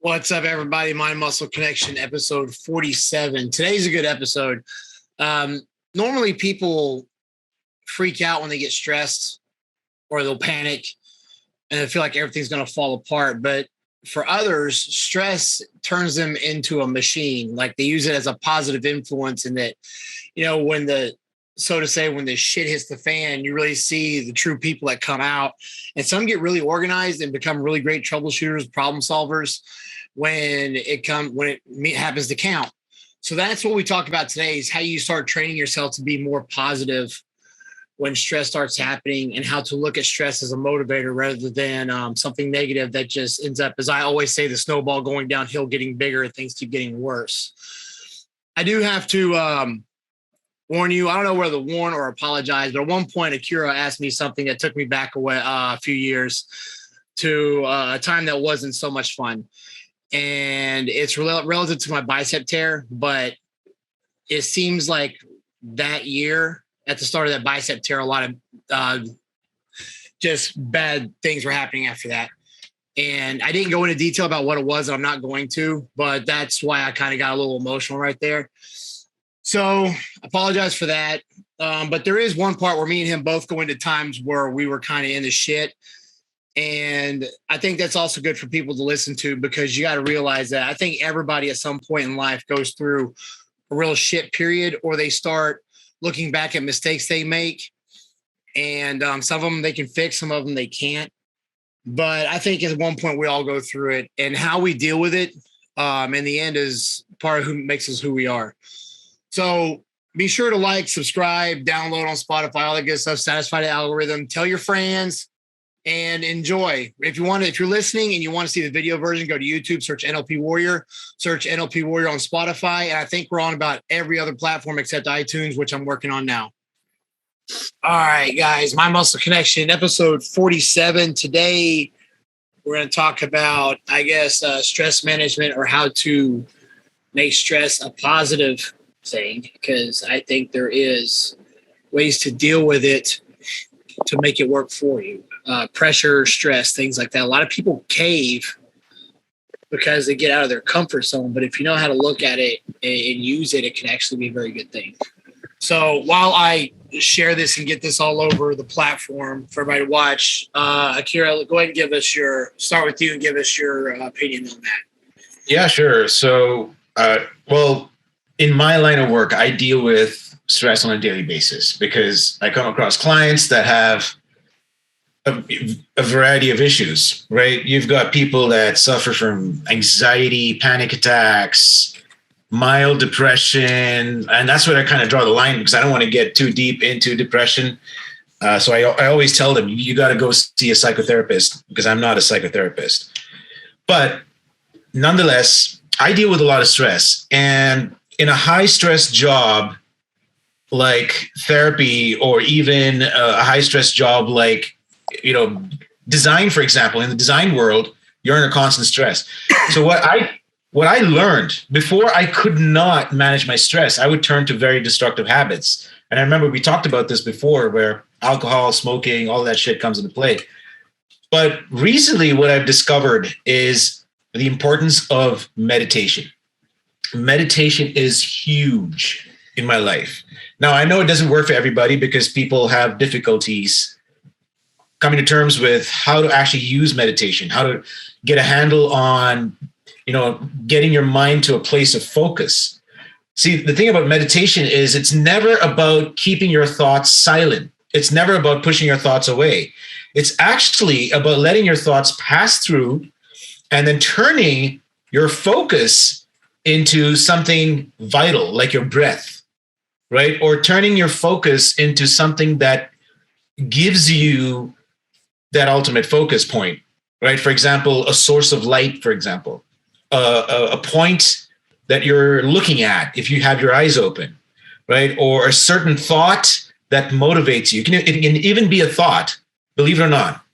What's up, everybody? Mind Muscle Connection, episode 47. Today's a good episode. Normally, people freak out when they get stressed or they'll panic and they feel like everything's going to fall apart. But for others, stress turns them into a machine. Like they use it as a positive influence, and that, when when the shit hits the fan, you really see the true people that come out. And some get really organized and become really great troubleshooters, problem solvers when it happens to count. So that's what we talk about today, is how you start training yourself to be more positive when stress starts happening, and how to look at stress as a motivator rather than something negative that just ends up, as I always say, the snowball going downhill, getting bigger, and things keep getting worse. I do have to warn you. I don't know whether to warn or apologize, but at one point, Akira asked me something that took me back a few years to a time that wasn't so much fun. And it's relative to my bicep tear, but it seems like that year at the start of that bicep tear, a lot of just bad things were happening after that. And I didn't go into detail about what it was, and I'm not going to, but that's why I kind of got a little emotional right there. So I apologize for that. But there is one part where me and him both go into times where we were kind of in the shit. And I think that's also good for people to listen to, because you got to realize that I think everybody at some point in life goes through a real shit period, or they start looking back at mistakes they make. And some of them they can fix, some of them they can't. But I think at one point we all go through it, and how we deal with it in the end is part of who makes us who we are. So be sure to like, subscribe, download on Spotify, all that good stuff, satisfy the algorithm, tell your friends, and enjoy. If you're listening and you want to see the video version, go to YouTube, search NLP Warrior, search NLP Warrior on Spotify. And I think we're on about every other platform except iTunes, which I'm working on now. All right, guys, My Muscle Connection, episode 47. Today, we're going to talk about, stress management, or how to make stress a positive thing, because I think there is ways to deal with it to make it work for you. Pressure, stress, things like that. A lot of people cave because they get out of their comfort zone. But if you know how to look at it and use it, it can actually be a very good thing. So while I share this and get this all over the platform for everybody to watch, Akira, go ahead and start with you and give us your opinion on that. Yeah, sure. So, in my line of work, I deal with stress on a daily basis because I come across clients that have a variety of issues, right? You've got people that suffer from anxiety, panic attacks, mild depression, and that's where I kind of draw the line, because I don't want to get too deep into depression. So I always tell them, you got to go see a psychotherapist, because I'm not a psychotherapist. But nonetheless, I deal with a lot of stress, and in a high stress job like therapy, or even a high stress job like design, for example, in the design world, you're under constant stress. So what I learned, before I could not manage my stress, I would turn to very destructive habits. And I remember we talked about this before, where alcohol, smoking, all that shit comes into play. But recently, what I've discovered is the importance of meditation. Meditation is huge in my life. Now, I know it doesn't work for everybody, because people have difficulties coming to terms with how to actually use meditation, how to get a handle on, getting your mind to a place of focus. See, the thing about meditation is it's never about keeping your thoughts silent. It's never about pushing your thoughts away. It's actually about letting your thoughts pass through and then turning your focus into something vital, like your breath, right? Or turning your focus into something that gives you that ultimate focus point, right? For example, a source of light, for example, a point that you're looking at if you have your eyes open, right? Or a certain thought that motivates you. It can even be a thought, believe it or not.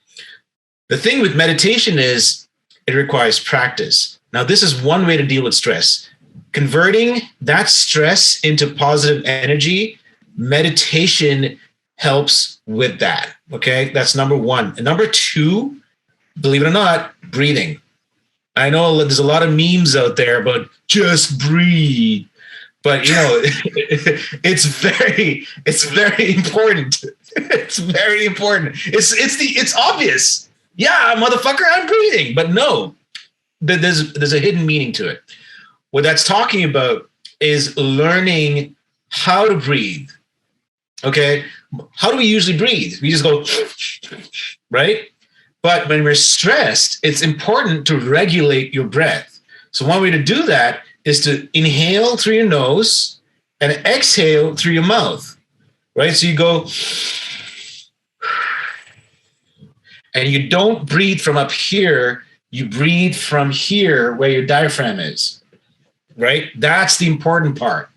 The thing with meditation is it requires practice. Now, this is one way to deal with stress. Converting that stress into positive energy, meditation helps with that. Okay, that's number one. And number two, believe it or not, breathing. I know there's a lot of memes out there about just breathe, but it's very important. It's very important. It's obvious. Yeah, motherfucker, I'm breathing, but no, there's a hidden meaning to it. What that's talking about is learning how to breathe. Okay, how do we usually breathe? We just go, right? But when we're stressed, it's important to regulate your breath. So one way to do that is to inhale through your nose and exhale through your mouth, right? So you go, and you don't breathe from up here. You breathe from here where your diaphragm is, right? That's the important part.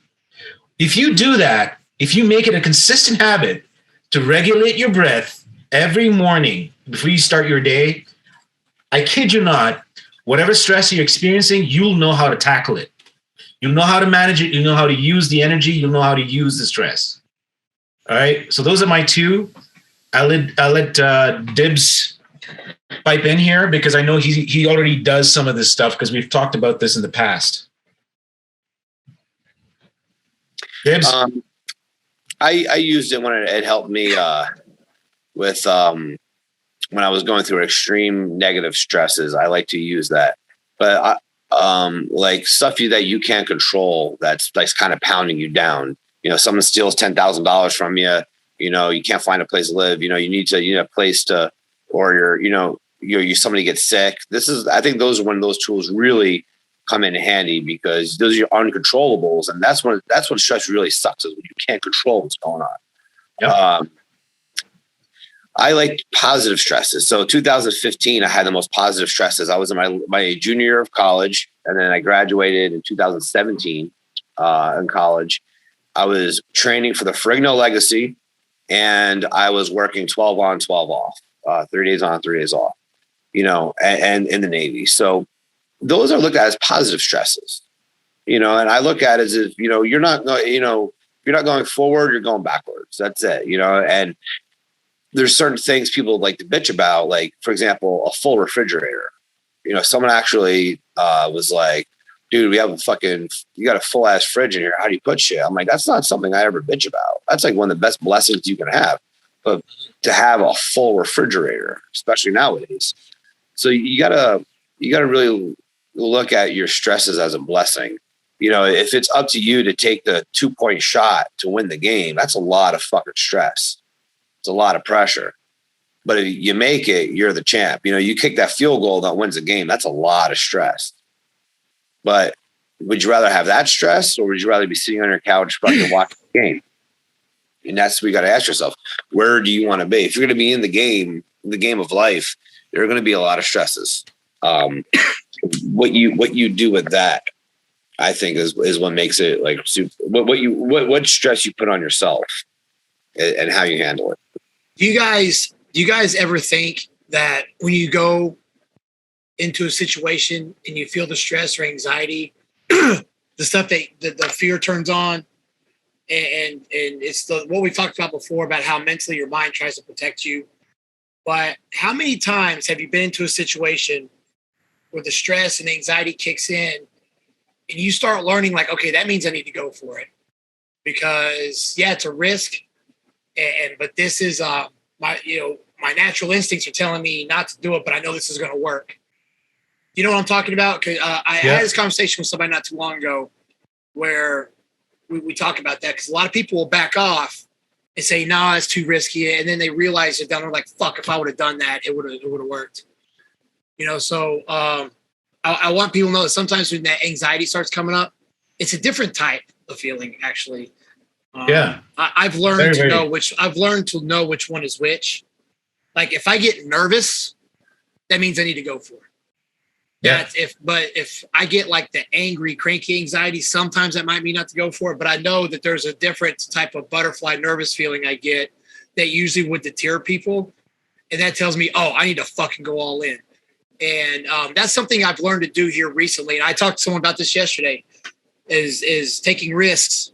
If you do that, if you make it a consistent habit to regulate your breath every morning before you start your day, I kid you not, whatever stress you're experiencing, you'll know how to tackle it. You'll know how to manage it. You'll know how to use the energy. You'll know how to use the stress. All right. So those are my two. I'll let Dibs pipe in here because I know he already does some of this stuff because we've talked about this in the past. Dibs? I used it when it helped me with when I was going through extreme negative stresses. I like to use that, but like stuff that you can't control, that's kind of pounding you down. Someone steals $10,000 from you. You can't find a place to live. You need a place to, or somebody gets sick. I think those are when those tools really come in handy because those are your uncontrollables, and that's when stress really sucks, is when you can't control what's going on. Yep. I like positive stresses. So 2015, I had the most positive stresses. I was in my junior year of college, and then I graduated in 2017 in college. I was training for the Ferrigno Legacy, and I was working 12 on, 12 off, 3 days on, 3 days off, and in the Navy. So those are looked at as positive stresses, and I look at it as if, you're not going forward, you're going backwards. That's it, and there's certain things people like to bitch about, like, for example, a full refrigerator. Someone actually was like, dude, you got a full ass fridge in here. How do you put shit? I'm like, that's not something I ever bitch about. That's like one of the best blessings you can have. But to have a full refrigerator, especially nowadays. So you gotta really look at your stresses as a blessing. If it's up to you to take the 2-point shot to win the game, that's a lot of fucking stress. It's a lot of pressure. But if you make it, you're the champ. You kick that field goal that wins the game. That's a lot of stress. But would you rather have that stress, or would you rather be sitting on your couch fucking watching the game? And that's what you got to ask yourself. Where do you want to be? If you're going to be in the game of life, there are going to be a lot of stresses. What you do with that, I think, is what makes it like what stress you put on yourself and how you handle it. Do you guys ever think that when you go into a situation and you feel the stress or anxiety, the stuff that the fear turns on, and it's what we talked about before about how mentally your mind tries to protect you? But how many times have you been into a situation where the stress and anxiety kicks in and you start learning, like, okay, that means I need to go for it because it's a risk. But this is my natural instincts are telling me not to do it, but I know this is going to work. You know what I'm talking about? I had this conversation with somebody not too long ago where we talk about that, because a lot of people will back off and say, nah, it's too risky. And then they realize it down. They're like, fuck, if I would have done that, it would have worked. So I want people to know that sometimes when that anxiety starts coming up, it's a different type of feeling, actually. I've learned to know which one is which. Like, if I get nervous, that means I need to go for it. Yeah. If I get like the angry, cranky anxiety, sometimes that might mean not to go for it. But I know that there's a different type of butterfly nervous feeling I get that usually would deter people. And that tells me, I need to fucking go all in. And that's something I've learned to do here recently. And I talked to someone about this yesterday, is taking risks.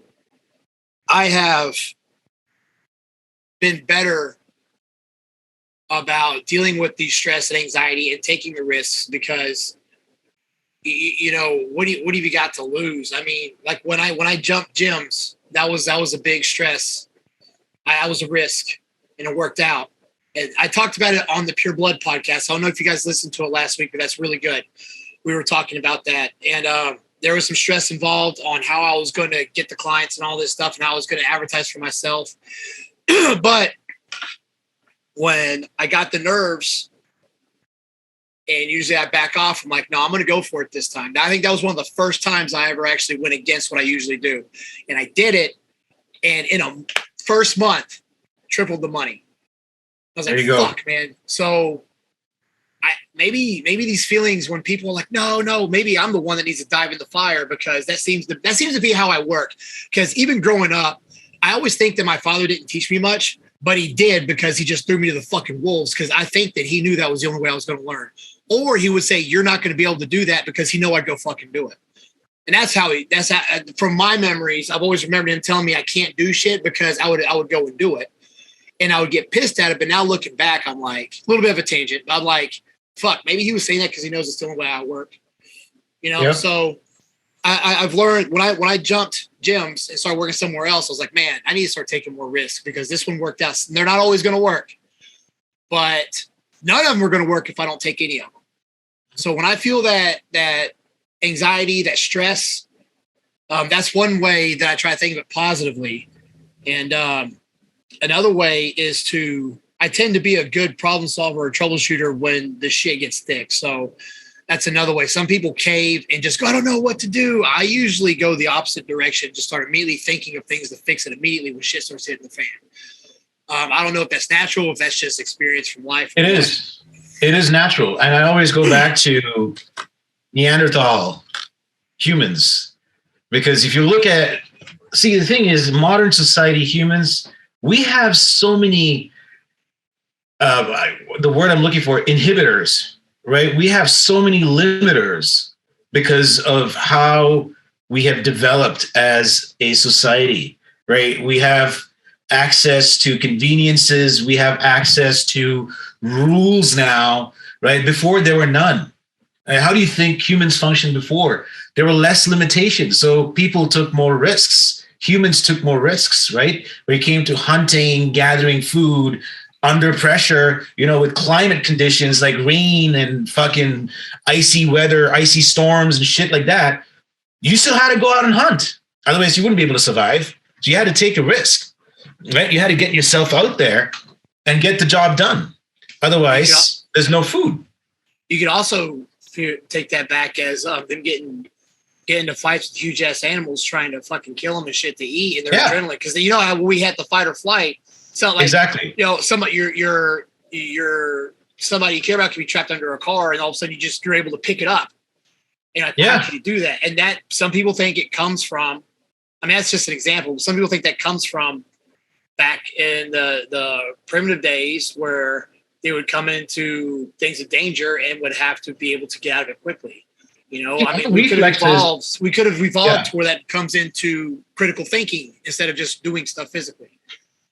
I have been better about dealing with the stress and anxiety and taking the risks, because you know, what have you got to lose? I mean, like when I jumped gyms, that was a big stress. I was a risk, and it worked out. And I talked about it on the Pure Blood podcast. I don't know if you guys listened to it last week, but that's really good. We were talking about that, and there was some stress involved on how I was going to get the clients and all this stuff, and how I was going to advertise for myself. But when I got the nerves, and usually I back off, I'm like, no, I'm going to go for it this time. I think that was one of the first times I ever actually went against what I usually do. And I did it. And in a first month, tripled the money. I was like, fuck, man. So maybe these feelings when people are like, no, maybe I'm the one that needs to dive in the fire, because that seems to be how I work. Because even growing up, I always think that my father didn't teach me much, but he did, because he just threw me to the fucking wolves, because I think that he knew that was the only way I was going to learn. Or he would say, you're not going to be able to do that, because he know I'd go fucking do it. And that's how from my memories, I've always remembered him telling me I can't do shit, because I would go and do it. And I would get pissed at it. But now looking back, I'm like, a little bit of a tangent. I'm like, fuck, maybe he was saying that because he knows it's the only way I work. You know, so I've learned when I jumped gyms and started working somewhere else, I was like, man, I need to start taking more risks, because this one worked out. They're not always going to work, but none of them are going to work if I don't take any of them. So when I feel that anxiety, that stress, that's one way that I try to think of it positively. And another way is I tend to be a good problem solver or troubleshooter when the shit gets thick. So that's another way. Some people cave and just go, I don't know what to do. I usually go the opposite direction, just start immediately thinking of things to fix it immediately when shit starts hitting the fan. I don't know if that's natural, if that's just experience from life. It is natural. And I always go back to Neanderthal humans, because if you look at, the thing is, modern society, humans, we have so many, the word I'm looking for, inhibitors, right? We have so many limiters because of how we have developed as a society, right? We have access to conveniences. We have access to rules now, right? Before there were none. How do you think humans functioned before? There were less limitations. So people took more risks. Humans took more risks, right? When it came to hunting, gathering food, under pressure, with climate conditions like rain and fucking icy weather, icy storms and shit like that, you still had to go out and hunt. Otherwise, you wouldn't be able to survive. So you had to take a risk, right? You had to get yourself out there and get the job done. Otherwise, there's no food. You could also take that back as them getting into fights with huge ass animals, trying to fucking kill them and shit to eat, and their adrenaline. Because you know how we had the fight or flight. So like, exactly. Somebody somebody you care about can be trapped under a car, and all of a sudden you're able to pick it up. And how can you do that? And that some people think it comes from. I mean, that's just an example. Some people think that comes from back in the primitive days where they would come into things of danger and would have to be able to get out of it quickly. I mean, we could have evolved to where that comes into critical thinking instead of just doing stuff physically.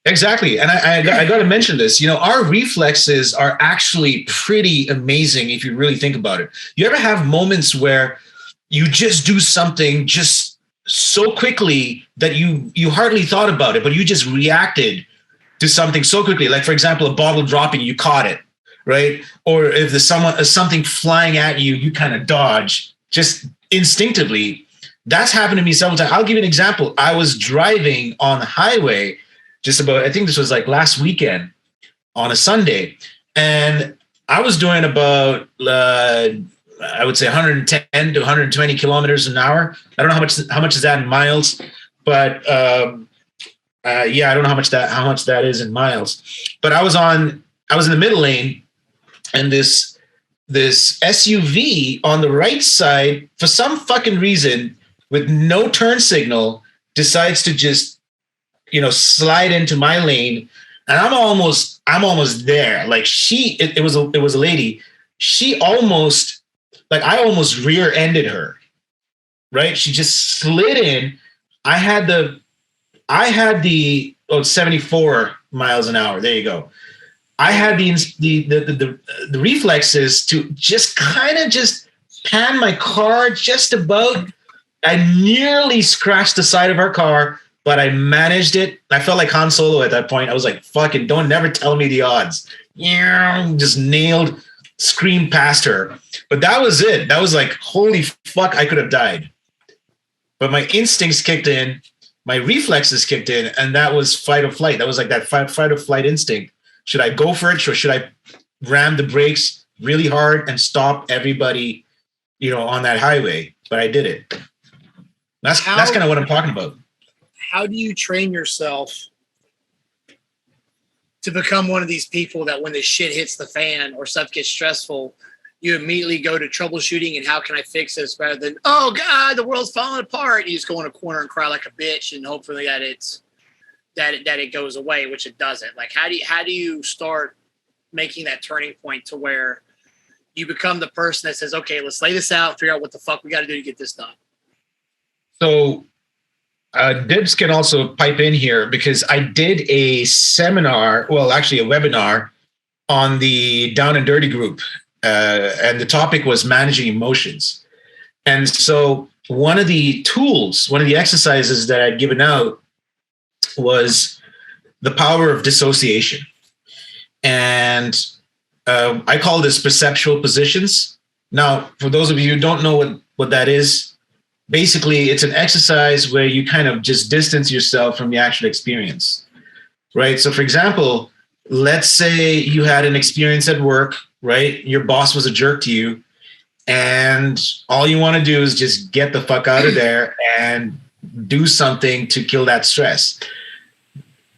Exactly. And I got to mention this, our reflexes are actually pretty amazing if you really think about it. You ever have moments where you just do something just so quickly that you hardly thought about it, but you just reacted to something so quickly? Like, for example, a bottle dropping, you caught it, right? Or if there's something flying at you, you kind of dodge just instinctively. That's happened to me several times. I'll give you an example. I was driving on the highway I think this was like last weekend on a Sunday. And I was doing about, I would say 110 to 120 kilometers an hour. I don't know how much is that in miles, but I don't know how much that is in miles. But I was in the middle lane, and this SUV on the right side, for some fucking reason, with no turn signal, decides to just slide into my lane, and I'm almost there. Like it was a lady. She almost, like, I almost rear-ended her. Right? She just slid in. I had the 74 miles an hour. There you go. I had the reflexes to just kind of just panned my car just about. I nearly scratched the side of her car, but I managed it. I felt like Han Solo at that point. I was like, fucking don't never tell me the odds. Yeah, just nailed, screamed past her. But that was it. That was like, holy fuck, I could have died. But my instincts kicked in, my reflexes kicked in, and that was fight or flight. That was like that fight or flight instinct. Should I go for it, or should I ram the brakes really hard and stop everybody, on that highway? But I did it. That's kind of what I'm talking about. How do you train yourself to become one of these people that when the shit hits the fan or stuff gets stressful, you immediately go to troubleshooting and how can I fix this rather than, oh God, the world's falling apart. You just go in a corner and cry like a bitch and hopefully that it goes away, which it doesn't. Like, how do you start making that turning point to where you become the person that says, okay, let's lay this out, figure out what the fuck we got to do to get this done? So Dibs can also pipe in here because I did a seminar, well, actually a webinar on the Down and Dirty group. And the topic was managing emotions. And so one of the exercises that I'd given out was the power of dissociation. And I call this perceptual positions. Now, for those of you who don't know what that is, basically it's an exercise where you kind of just distance yourself from the actual experience, right? So for example, let's say you had an experience at work, right? Your boss was a jerk to you and all you want to do is just get the fuck out of there and do something to kill that stress.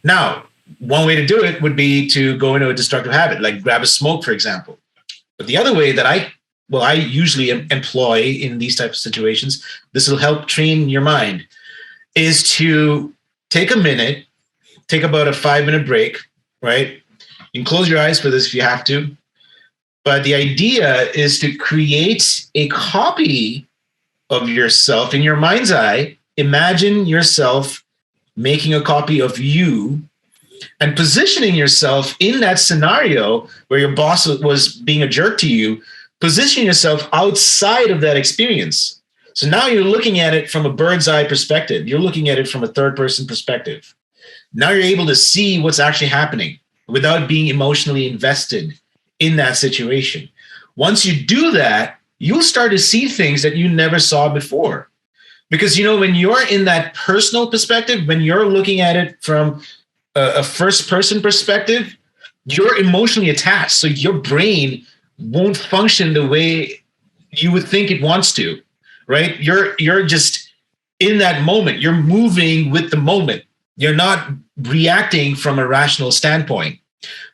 Now, one way to do it would be to go into a destructive habit, like grab a smoke, for example. But the other way that I usually employ in these types of situations, this will help train your mind, is to take a minute, take about a 5-minute break, right? You can close your eyes for this if you have to. But the idea is to create a copy of yourself in your mind's eye. Imagine yourself making a copy of you and positioning yourself in that scenario where your boss was being a jerk to you, position yourself outside of that experience. So now you're looking at it from a bird's eye perspective. You're looking at it from a third person perspective. Now you're able to see what's actually happening without being emotionally invested in that situation. Once you do that, you'll start to see things that you never saw before. Because, when you're in that personal perspective, when you're looking at it from a first person perspective, you're emotionally attached. So your brain won't function the way you would think it wants to, right? You're just in that moment. You're moving with the moment. You're not reacting from a rational standpoint.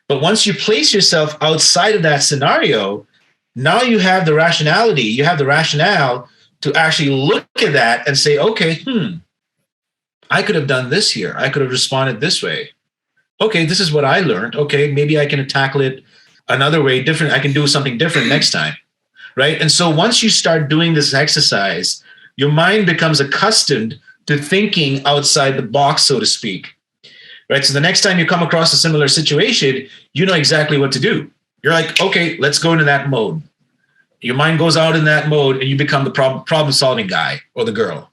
But once you place yourself outside of that scenario, now you have the rationality, you have the rationale to actually look at that and say, okay, I could have done this here. I could have responded this way. Okay, this is what I learned. Okay, maybe I can tackle it another way, different. I can do something different next time, right? And so once you start doing this exercise, your mind becomes accustomed to thinking outside the box, so to speak. Right. So the next time you come across a similar situation, you know exactly what to do. You're like, okay, let's go into that mode. Your mind goes out in that mode and you become the problem solving guy or the girl.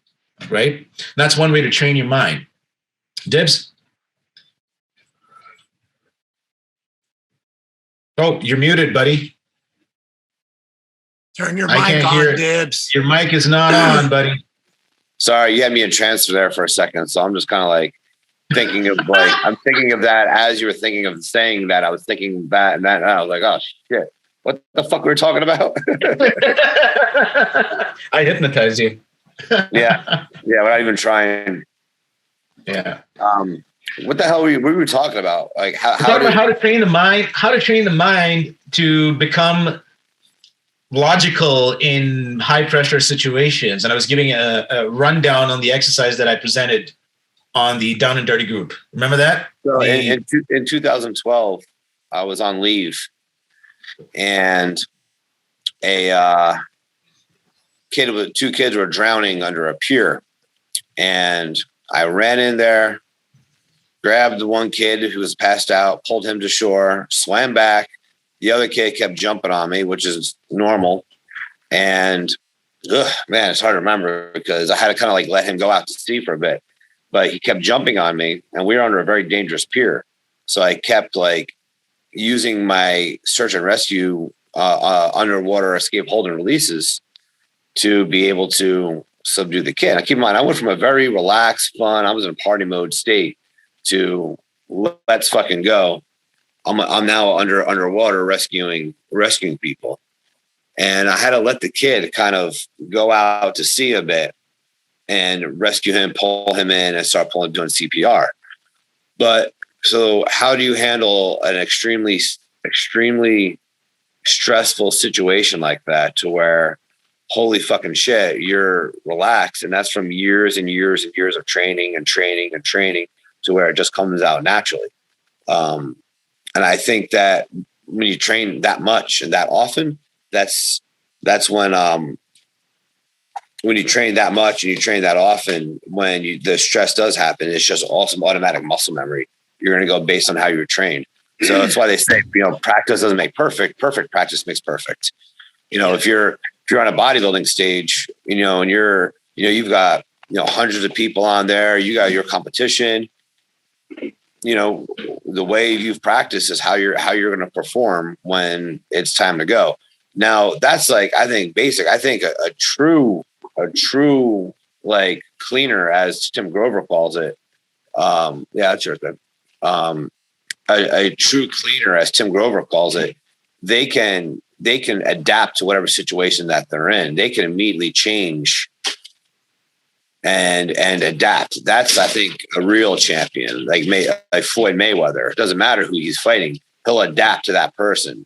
Right. And that's one way to train your mind. Dibs. Oh, you're muted, buddy. Turn your mic on, Dibs. Your mic is not on, buddy. Sorry, you had me in transfer there for a second. So I'm just kind of like, thinking of I'm thinking of that as you were thinking of saying that. I was thinking that and that. And I was like, oh shit, what the fuck were we talking about? I hypnotized you. yeah, we're not even trying. Yeah. What the hell were we talking about? Like how to train the mind to become logical in high pressure situations. And I was giving a rundown on the exercise that I presented on the Down and Dirty group. Remember that? So in 2012, I was on leave and two kids were drowning under a pier. And I ran in there, grabbed the one kid who was passed out, pulled him to shore, swam back. The other kid kept jumping on me, which is normal. And man, it's hard to remember because I had to kind of like let him go out to sea for a bit, but he kept jumping on me, and we were under a very dangerous pier. So I kept like using my search and rescue underwater escape hold and releases to be able to subdue the kid. Now, keep in mind, I went from a very relaxed, fun, I was in party mode state to let's fucking go. I'm now underwater rescuing people. And I had to let the kid kind of go out to sea a bit and rescue him, pull him in, and start doing CPR. But so how do you handle an extremely, extremely stressful situation like that to where, holy fucking shit, you're relaxed? And that's from years and years and years of training to where it just comes out naturally. And I think that when you train that much and that often, that's when you train that much and you train that often, when the stress does happen, it's just awesome automatic muscle memory. You're going to go based on how you were trained. So that's why they say, practice doesn't make perfect. Perfect practice makes perfect. If you're on a bodybuilding stage, and you've got, hundreds of people on there, you got your competition, the way you've practiced is how you're going to perform when it's time to go. Now that's like, I think basic. I think a true like cleaner, as Tim Grover calls it. Yeah, that's your thing. A true cleaner, as Tim Grover calls it, they can adapt to whatever situation that they're in. They can immediately change and adapt. That's, I think, a real champion, like Floyd Mayweather. It doesn't matter who he's fighting; he'll adapt to that person.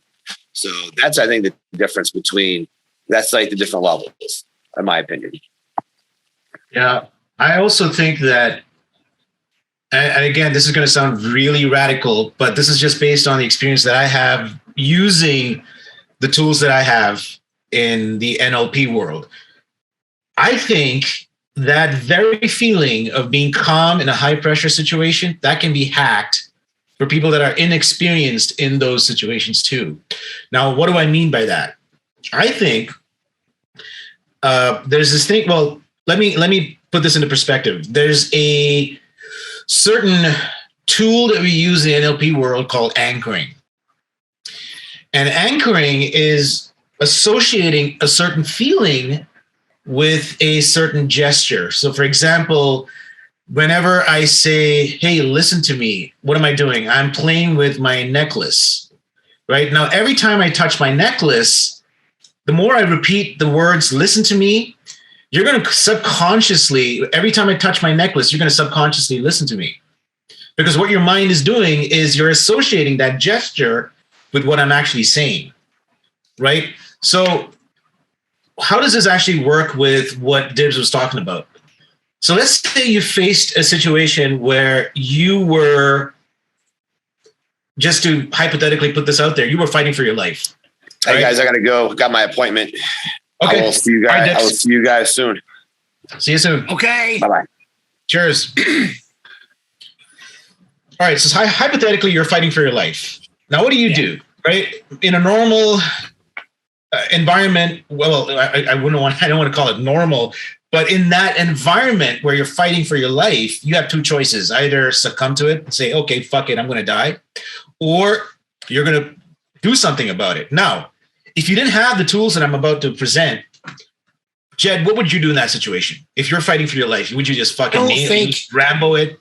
So that's, I think, the difference between. That's like the different levels, in my opinion. Yeah, I also think that, and again, this is going to sound really radical, but this is just based on the experience that I have using the tools that I have in the NLP world. I think that very feeling of being calm in a high pressure situation, that can be hacked for people that are inexperienced in those situations too. Now, what do I mean by that? I think there's this thing. Well, let me put this into perspective. There's a certain tool that we use in the NLP world called anchoring. And anchoring is associating a certain feeling with a certain gesture. So for example, whenever I say, hey, listen to me, what am I doing? I'm playing with my necklace, right? Now, every time I touch my necklace, the more I repeat the words, listen to me, you're going to subconsciously, every time I touch my necklace, you're going to subconsciously listen to me. Because what your mind is doing is you're associating that gesture with what I'm actually saying, right? So how does this actually work with what Dibs was talking about? So let's say you faced a situation where you were, just to hypothetically put this out there, you were fighting for your life. Hey, guys, I got to go. Got my appointment. Okay. I will see you guys. I will see you guys soon. See you soon. Okay. Bye-bye. Cheers. All right. So hypothetically, you're fighting for your life. Now, what do you do, right? In a normal environment, well, I don't want to call it normal, but in that environment where you're fighting for your life, you have two choices. Either succumb to it and say, okay, fuck it, I'm going to die, or you're going to do something about it. Now, if you didn't have the tools that I'm about to present, Jed, what would you do in that situation? If you're fighting for your life, would you just fucking Rambo it?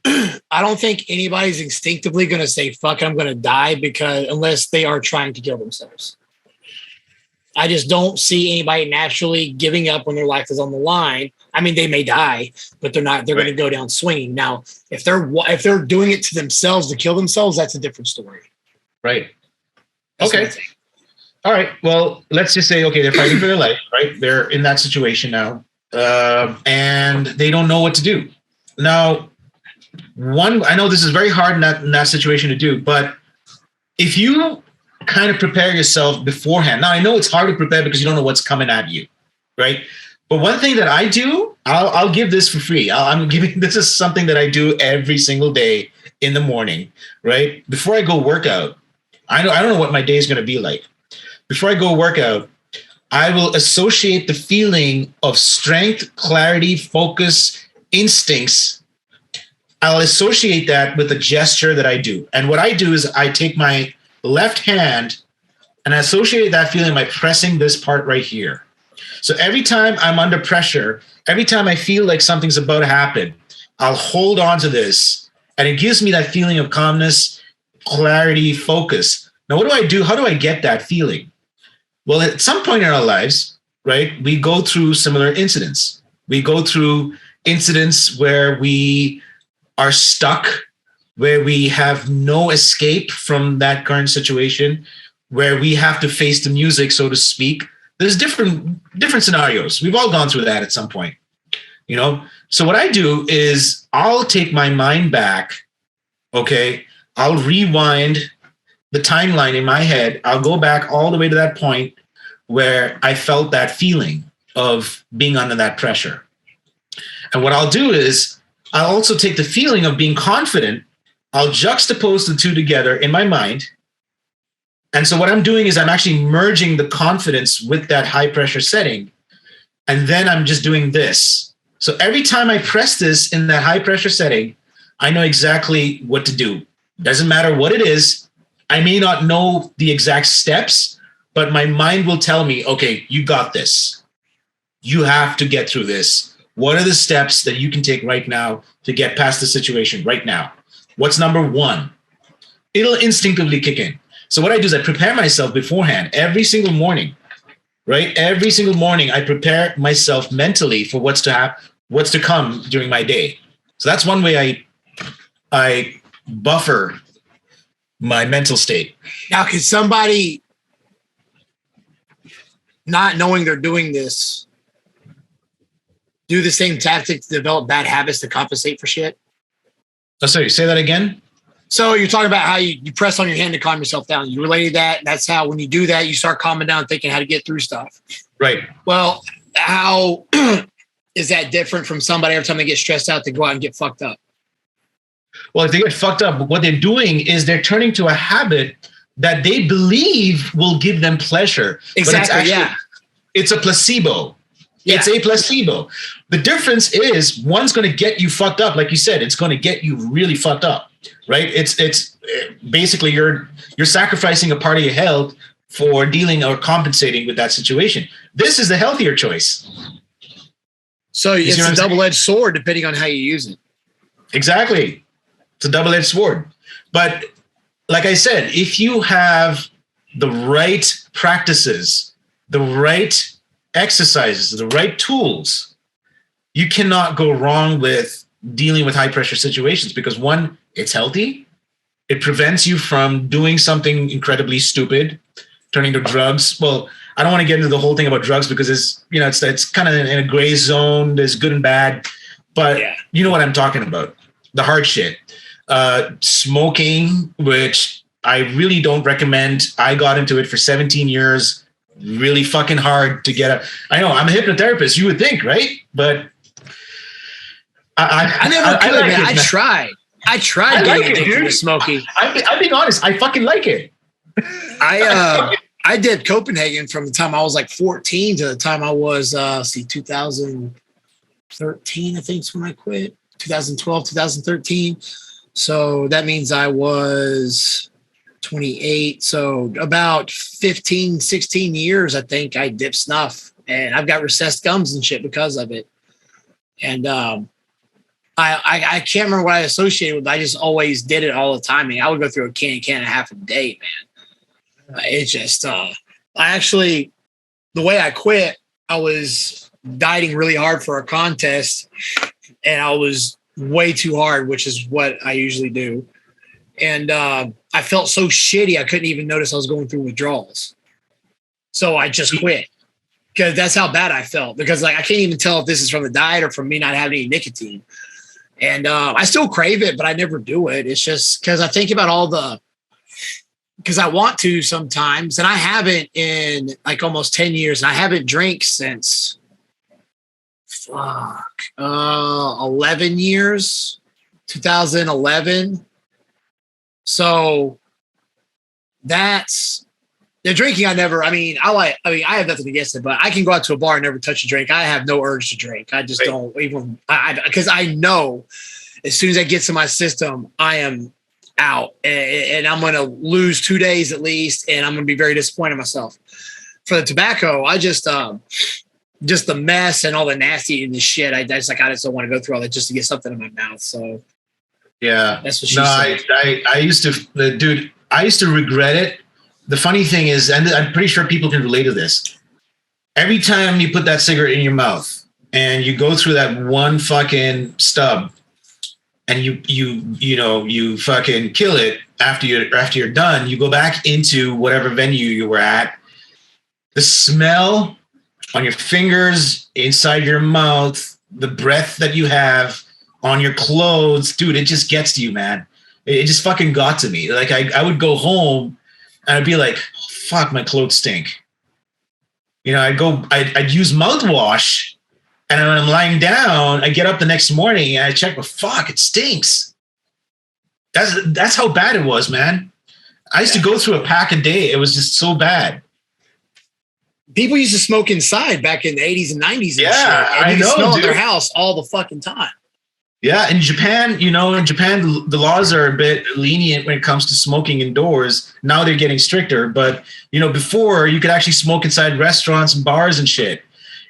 I don't think anybody's instinctively going to say, fuck it, I'm going to die, because unless they are trying to kill themselves. I just don't see anybody naturally giving up when their life is on the line. I mean, they may die, but they're not, they're going to go down swinging. Now, if they're doing it to themselves to kill themselves, that's a different story. Right. That's okay. All right. Well, let's just say, okay, they're fighting for their life, right? They're in that situation now, and they don't know what to do. Now, I know this is very hard in that situation to do, but if you kind of prepare yourself beforehand. Now, I know it's hard to prepare because you don't know what's coming at you, right? But one thing that I do, I'll give this for free. This is something that I do every single day in the morning, right? Before I go work out, I don't know what my day is going to be like. Before I go work out, I will associate the feeling of strength, clarity, focus, instincts. I'll associate that with a gesture that I do. And what I do is I take my left hand and I associate that feeling by pressing this part right here. So every time I'm under pressure, every time I feel like something's about to happen, I'll hold on to this, and it gives me that feeling of calmness, clarity, focus. Now, what do I do? How do I get that feeling? Well, at some point in our lives, right, we go through similar incidents. We go through incidents where we are stuck, where we have no escape from that current situation, where we have to face the music, so to speak. There's different scenarios. We've all gone through that at some point, you know? So what I do is I'll take my mind back, okay? I'll rewind the timeline in my head. I'll go back all the way to that point where I felt that feeling of being under that pressure. And what I'll do is I'll also take the feeling of being confident. I'll juxtapose the two together in my mind. And so what I'm doing is I'm actually merging the confidence with that high pressure setting. And then I'm just doing this. So every time I press this in that high pressure setting, I know exactly what to do. Doesn't matter what it is. I may not know the exact steps, but my mind will tell me, okay, you got this. You have to get through this. What are the steps that you can take right now to get past the situation right now? What's number one? It'll instinctively kick in. So what I do is I prepare myself beforehand every single morning, right? Every single morning, I prepare myself mentally for what's to come during my day. So that's one way I buffer my mental state. Now, can somebody not knowing they're doing this do the same tactic to develop bad habits to compensate for shit? Oh, sorry, say that again. So you're talking about how you press on your hand to calm yourself down. You related that. That's how, when you do that, you start calming down, thinking how to get through stuff. Right. Well, how is that different from somebody every time they get stressed out to go out and get fucked up? Well, if they get fucked up, what they're doing is they're turning to a habit that they believe will give them pleasure. Exactly. But it's a placebo. Yeah. It's a placebo. The difference is one's going to get you fucked up. Like you said, it's going to get you really fucked up, right? It's basically you're sacrificing a part of your health for dealing or compensating with that situation. This is the healthier choice. So it's a double-edged sword depending on how you use it. Exactly. It's a double-edged sword. But like I said, if you have the right practices, the right exercises, the right tools, you cannot go wrong with dealing with high pressure situations because one, it's healthy. It prevents you from doing something incredibly stupid, turning to drugs. Well, I don't want to get into the whole thing about drugs because it's kind of in a gray zone. There's good and bad, but you know what I'm talking about. The hard shit. Smoking, which I really don't recommend. I got into it for 17 years. Really fucking hard to get up. I know I'm a hypnotherapist. You would think, right? But I never could. Like I tried getting addicted to smoking. I'm being honest. I fucking like it. I did Copenhagen from the time I was like 14 to the time I was 2013. I think is when I quit. 2012, 2013. So that means I was 28. So about 15, 16 years, I think I dipped snuff, and I've got recessed gums and shit because of it. And I can't remember what I associated with. I just always did it all the time. I mean, I would go through a can and a half a day, man. It just, I actually, the way I quit, I was dieting really hard for a contest, and I was way too hard, which is what I usually do. And I felt so shitty, I couldn't even notice I was going through withdrawals. So I just quit because that's how bad I felt. Because like I can't even tell if this is from the diet or from me not having any nicotine. And I still crave it, but I never do it. It's just because I think about because I want to sometimes, and I haven't in like almost 10 years, and I haven't drank since 11 years, 2011. So that's The drinking, I have nothing against it, but I can go out to a bar and never touch a drink. I have no urge to drink. I just don't even, because I know as soon as that gets in my system, I am out and I'm going to lose 2 days at least. And I'm going to be very disappointed in myself. For the tobacco, I just the mess and all the nasty and the shit. I just don't want to go through all that just to get something in my mouth. So yeah, that's what she said. I used to regret it. The funny thing is, and I'm pretty sure people can relate to this. Every time you put that cigarette in your mouth and you go through that one fucking stub and you fucking kill it after you're done, you go back into whatever venue you were at. The smell on your fingers, inside your mouth, the breath that you have on your clothes, dude, it just gets to you, man. It just fucking got to me. Like I would go home and I'd be like, fuck, my clothes stink. I'd use mouthwash, and when I'm lying down, I get up the next morning and I check, but fuck, it stinks. That's how bad it was, man. I used to go through a pack a day. It was just so bad. People used to smoke inside back in the 80s and 90s. And you know, smell dude. at their house all the fucking time. Yeah, in Japan, the laws are a bit lenient when it comes to smoking indoors. Now they're getting stricter, but before you could actually smoke inside restaurants and bars and shit.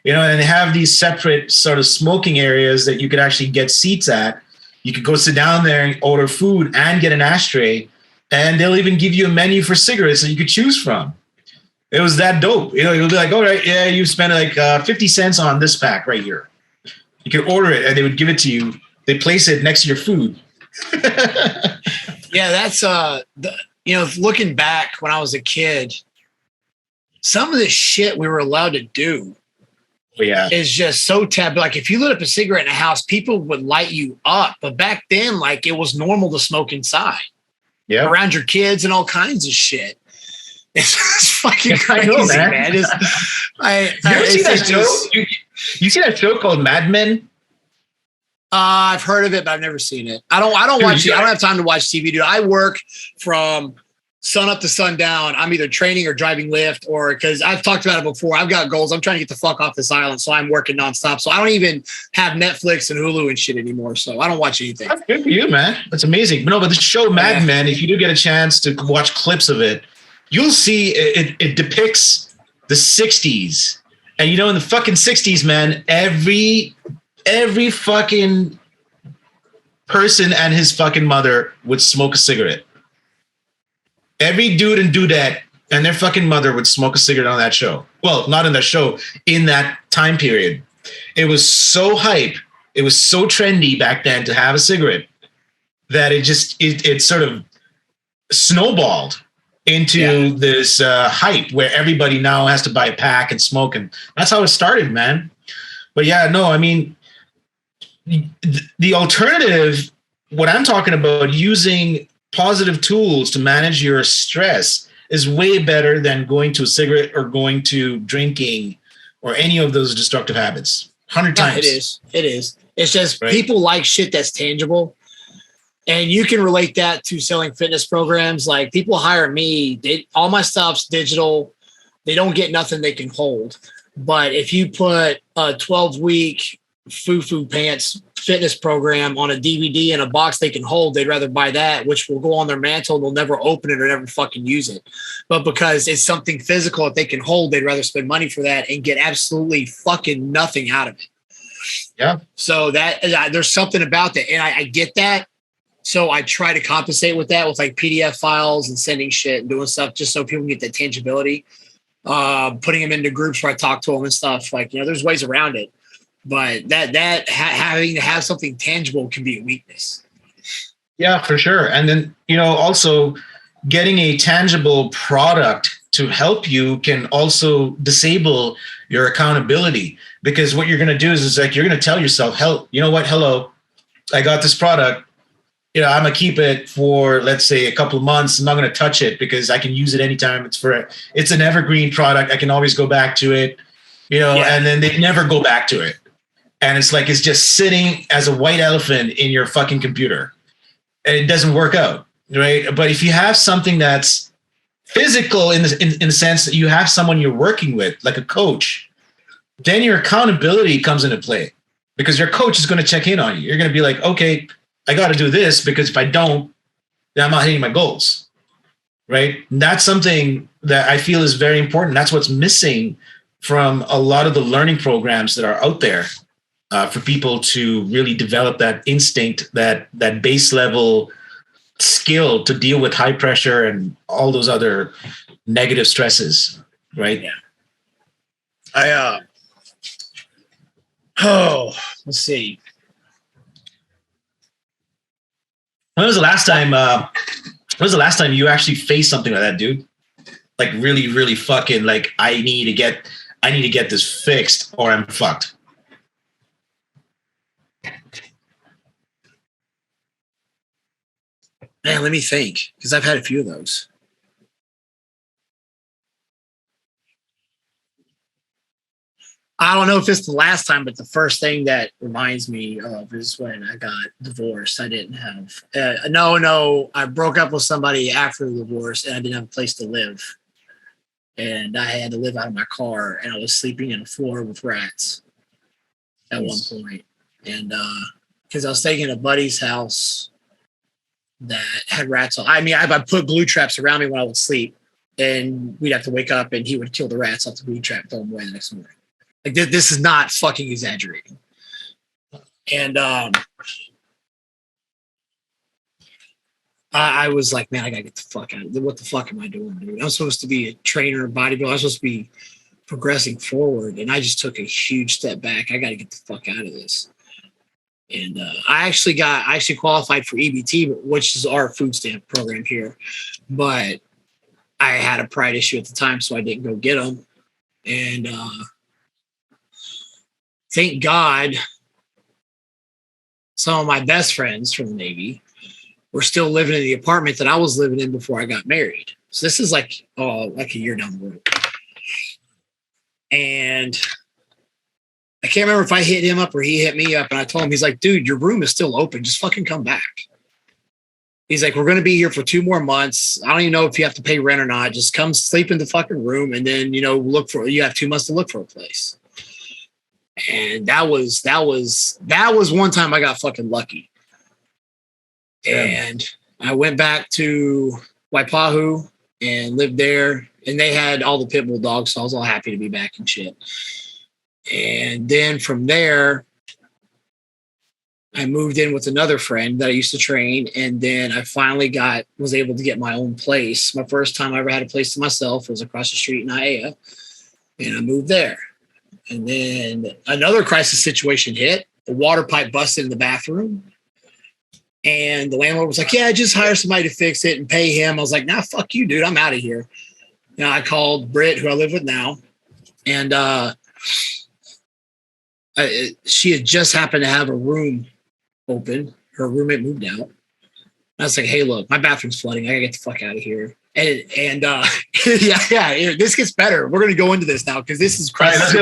And they have these separate sort of smoking areas that you could actually get seats at. You could go sit down there and order food and get an ashtray, and they'll even give you a menu for cigarettes that you could choose from. It was that dope. You'll be like, all right, yeah, you spent like 50 cents on this pack right here. You could order it and they would give it to you. They place it next to your food. Yeah, that's looking back when I was a kid, some of the shit we were allowed to do is just so taboo. Like if you lit up a cigarette in a house, people would light you up. But back then, like it was normal to smoke inside. Yeah. Around your kids and all kinds of shit. It's fucking crazy, know, man. You ever see that show? You see that show called Mad Men? I've heard of it, but I've never seen it. I don't watch it. I don't have time to watch TV, dude. I work from sun up to sundown. I'm either training or driving Lyft, or because I've talked about it before. I've got goals. I'm trying to get the fuck off this island, so I'm working nonstop. So I don't even have Netflix and Hulu and shit anymore. So I don't watch anything. That's good for you, man. That's amazing. But the show Mad Men, if you do get a chance to watch clips of it, you'll see it depicts the 60s. And in the fucking 60s, man, every fucking person and his fucking mother would smoke a cigarette. Every dude and dudette and their fucking mother would smoke a cigarette on that show. Well, not in that show, in that time period. It was so hype. It was so trendy back then to have a cigarette that it sort of snowballed into this hype where everybody now has to buy a pack and smoke. And that's how it started, man. But the alternative, what I'm talking about, using positive tools to manage your stress is way better than going to a cigarette or going to drinking or any of those destructive habits. 100 times. It is. It's just people like shit that's tangible. And you can relate that to selling fitness programs. Like people hire me, all my stuff's digital. They don't get nothing they can hold. But if you put a 12-week foo pants fitness program on a DVD in a box they can hold, they'd rather buy that, which will go on their mantle and they'll never open it or never fucking use it. But because it's something physical that they can hold, they'd rather spend money for that and get absolutely fucking nothing out of it. Yeah. So that there's something about that. And I get that. So I try to compensate with that with like PDF files and sending shit and doing stuff just so people can get that tangibility. Putting them into groups where I talk to them and stuff. Like, there's ways around it. But having to have something tangible can be a weakness. Yeah, for sure. And then, also getting a tangible product to help you can also disable your accountability, because what you're going to do is like, you're going to tell yourself, hello, I got this product. I'm going to keep it for, let's say, a couple of months. I'm not going to touch it because I can use it anytime. It's an evergreen product. I can always go back to it, and then they never go back to it. And it's like, it's just sitting as a white elephant in your fucking computer and it doesn't work out. Right. But if you have something that's physical in the sense that you have someone you're working with, like a coach, then your accountability comes into play because your coach is going to check in on you. You're going to be like, okay, I got to do this because if I don't, then I'm not hitting my goals. Right. And that's something that I feel is very important. That's what's missing from a lot of the learning programs that are out there for people to really develop that instinct, that base level skill to deal with high pressure and all those other negative stresses. Right. Yeah. Let's see. When was the last time you actually faced something like that, dude? Like really, really fucking like I need to get this fixed or I'm fucked. Man, let me think, because I've had a few of those. I don't know if it's the last time, but the first thing that reminds me of is when I got divorced. I didn't have no. I broke up with somebody after the divorce, and I didn't have a place to live, and I had to live out of my car, and I was sleeping in a floor with rats at one point, and because I was staying in a buddy's house that had rats on. I mean, I put glue traps around me when I would sleep, and we'd have to wake up, and he would kill the rats off the glue trap, throw them away the next morning. Like this is not fucking exaggerating. And I was like, man, I gotta get the fuck out of it. What the fuck am I doing, dude? I'm supposed to be a trainer, bodybuilder. I'm supposed to be progressing forward, and I just took a huge step back. I gotta get the fuck out of this. And I actually qualified for EBT, which is our food stamp program here, but I had a pride issue at the time, so I didn't go get them. And thank God, some of my best friends from the Navy were still living in the apartment that I was living in before I got married. So this is like a year down the road. And I can't remember if I hit him up or he hit me up. And I told him, he's like, dude, your room is still open. Just fucking come back. He's like, we're going to be here for 2 more months. I don't even know if you have to pay rent or not. Just come sleep in the fucking room. And then, you have 2 months to look for a place. And that was one time I got fucking lucky. And I went back to Waipahu and lived there, and they had all the pit bull dogs, so I was all happy to be back and shit. And then from there, I moved in with another friend that I used to train, and then I finally was able to get my own place. My first time I ever had a place to myself was across the street in Aiea, and I moved there. And then another crisis situation hit. The water pipe busted in the bathroom. And the landlord was like, yeah, just hire somebody to fix it and pay him. I was like, nah, fuck you, dude. I'm out of here. And I called Britt, who I live with now. And she had just happened to have a room open. Her roommate moved out. I was like, hey, look, my bathroom's flooding. I gotta get the fuck out of here. And yeah, this gets better. We're gonna go into this now because this is crazy. Right,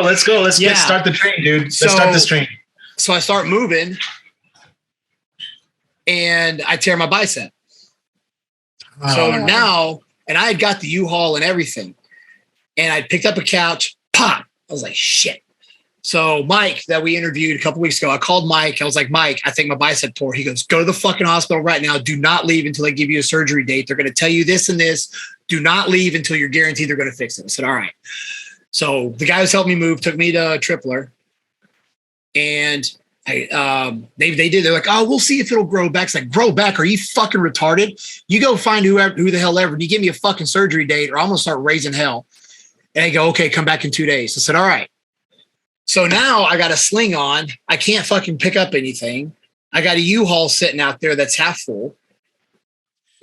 let's go. Let's start the train, dude. Let's start this train. So I start moving, and I tear my bicep. So now, and I had got the U-Haul and everything, and I picked up a couch. Pop! I was like, shit. So Mike, that we interviewed a couple weeks ago, I called Mike. I was like, Mike, I think my bicep tore. He goes, go to the fucking hospital right now. Do not leave until they give you a surgery date. They're going to tell you this and this. Do not leave until you're guaranteed they're going to fix it. I said, all right. So the guy who's helped me move took me to Tripler, and they did. They're like, oh, we'll see if it'll grow back. It's like, grow back? Are you fucking retarded? You go find who the hell ever. And you give me a fucking surgery date, or I'm going to start raising hell. And they go, okay, come back in 2 days. I said, all right. So now I got a sling on. I can't fucking pick up anything. I got a U-Haul sitting out there that's half full.